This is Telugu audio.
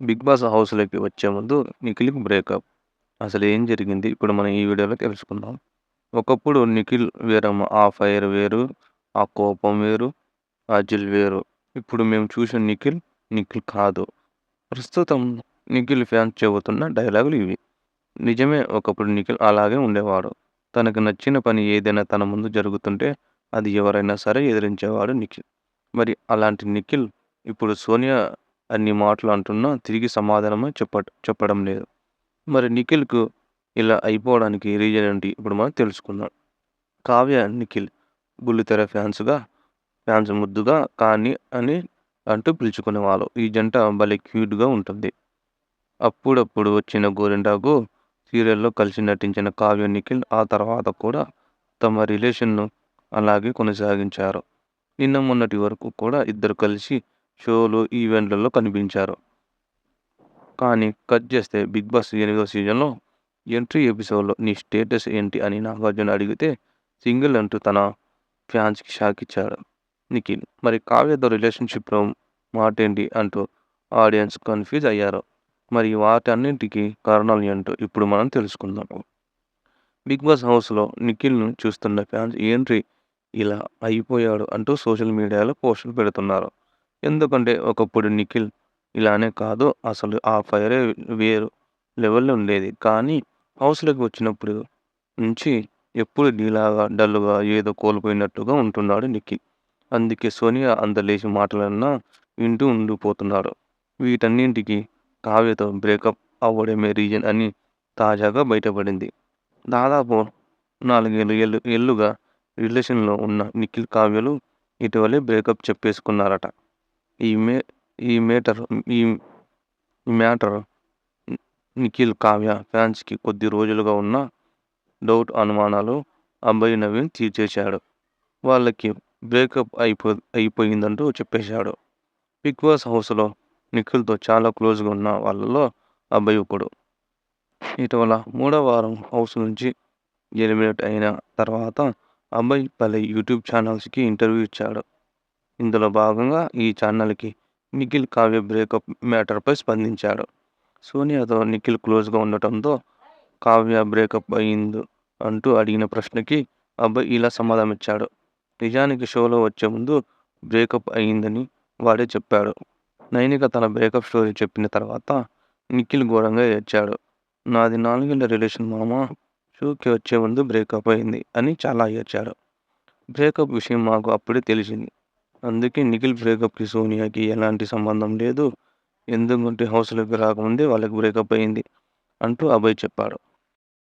బిగ్ బాస్ హౌస్‌లోకి వచ్చే ముందు నిఖిల్‌కి బ్రేకప్. అసలు ఏం జరిగింది? ఇప్పుడు మనం ఈ వీడియోలో తెలుసుకుందాం. ఒకప్పుడు నిఖిల్ వేరమ్మ. ఆ ఫైర్ వేరు, ఆ కోపం వేరు, ఆ జిల్ వేరు. ఇప్పుడు మేము చూసిన నిఖిల్, నిఖిల్ కాదు. ప్రస్తుతం నిఖిల్ ఫ్యాన్స్ చెబుతున్న డైలాగులు ఇవి. నిజమే, ఒకప్పుడు నిఖిల్ అలాగే ఉండేవాడు. తనకు నచ్చిన పని ఏదైనా తన ముందు జరుగుతుంటే అది ఎవరైనా సరే ఎదిరించేవాడు నిఖిల్. మరి అలాంటి నిఖిల్ ఇప్పుడు సోనియా అన్ని మాటలు అంటున్నా తిరిగి సమాధానమే చెప్పడం లేదు. మరి నిఖిల్‌కు ఇలా అయిపోవడానికి రీజన్ ఏంటి? ఇప్పుడు మనం తెలుసుకుందాం. కావ్య, నిఖిల్ బుల్లితెర ఫ్యాన్స్ ముద్దుగా కానీ అని అంటూ పిలుచుకునేవాళ్ళు. ఈ జంట భలే క్యూట్‌గా ఉంటుంది. అప్పుడప్పుడు వచ్చిన 'గోరింటాకు' సీరియల్‌లో కలిసి నటించిన కావ్య, నిఖిల్ ఆ తర్వాత కూడా తమ రిలేషన్‌ను అలాగే కొనసాగించారు. నిన్న మొన్నటి వరకు కూడా ఇద్దరు కలిసి షోలు, ఈవెంట్‌లలో కనిపించారు. కానీ కట్ చేస్తే 'బిగ్ బాస్' 8వ సీజన్‌లో ఎంట్రీ ఎపిసోడ్‌లో "నీ స్టేటస్ ఏంటి?" అని నాగార్జున అడిగితే సింగిల్ అంటూ తన ఫ్యాన్స్‌కి షాక్ ఇచ్చాడు నిఖిల్. మరి కావ్యతో రిలేషన్‌షిప్‌లో మాటేంటి అంటూ ఆడియన్స్ కన్‌ఫ్యూజ్ అయ్యారు. మరి వాటన్నింటికి కారణాలు ఏంటో ఇప్పుడు మనం తెలుసుకుందాం. 'బిగ్ బాస్' హౌస్‌లో నిఖిల్‌ను చూస్తున్న ఫ్యాన్స్ ఏంట్రీ ఇలా అయిపోయాడు అంటూ సోషల్ మీడియాలో పోస్టులు పెడుతున్నారు. ఎందుకంటే ఒకప్పుడు నిఖిల్ ఇలానే కాదు, అసలు ఆ ఫైరే వేరు లెవెల్‌లో ఉండేది. కానీ హౌస్‌లోకి వచ్చినప్పుడు నుంచి ఎప్పుడు డీలాగా, డల్‌గా ఏదో కోల్పోయినట్టుగా ఉంటున్నాడు నిఖిల్. అందుకే సోనియా అంత లేచి మాటలన్నా వింటూ ఉండిపోతున్నాడు. వీటన్నింటికి కావ్యతో బ్రేకప్ అవ్వడమే రీజన్ అని తాజాగా బయటపడింది. దాదాపు 4 ఏళ్లుగా రిలేషన్‌లో ఉన్న నిఖిల్, కావ్యలు ఇటీవలే బ్రేకప్ చెప్పేసుకున్నారట. ఈ మే ఈ మేటర్ ఈ ఈ మ్యాటర్ నిఖిల్, కావ్య ఫ్యాన్స్‌కి కొద్ది రోజులుగా ఉన్న డౌట్, అనుమానాలు అబ్బాయి నవీన్ తీర్చేశాడు. వాళ్ళకి బ్రేకప్ అయిపోయిందంటూ చెప్పేశాడు. 'బిగ్ బాస్' హౌస్‌లో నిఖిల్‌తో చాలా క్లోజ్‌గా ఉన్న వాళ్ళలో అబ్బాయి ఒకడు. ఇటీవల మూడో వారం హౌస్ నుంచి ఎలిమినేట్ అయిన తర్వాత అబ్బాయి పలు యూట్యూబ్ ఛానల్స్‌కి ఇంటర్వ్యూ ఇచ్చాడు. ఇందులో భాగంగా ఈ ఛానల్‌కి నిఖిల్, కావ్య బ్రేకప్ మ్యాటర్‌పై స్పందించాడు. సోనియాతో నిఖిల్ క్లోజ్‌గా ఉండటంతో కావ్య బ్రేకప్ అయింది అంటూ అడిగిన ప్రశ్నకి అబ్బాయి ఇలా సమాధానమిచ్చాడు. నిజానికి షోలో వచ్చే ముందు బ్రేకప్ అయిందని వాడే చెప్పాడు. నైనిక తన బ్రేకప్ స్టోరీ చెప్పిన తర్వాత నిఖిల్ ఘోరంగా ఏడ్చాడు. నాది 4 ఏళ్ల రిలేషన్ మామ, షోకి వచ్చే ముందు బ్రేకప్ అయింది అని చాలా ఏడ్చాడు. బ్రేకప్ విషయం మాకు అప్పుడే తెలిసింది. అందుకే నిఖిల్ బ్రేకప్‌కి సోనియాకి ఎలాంటి సంబంధం లేదు. ఎందుకంటే హౌస్‌లోకి రాకముందే వాళ్ళకి బ్రేకప్ అయింది అంటూ అభయ్ చెప్పాడు.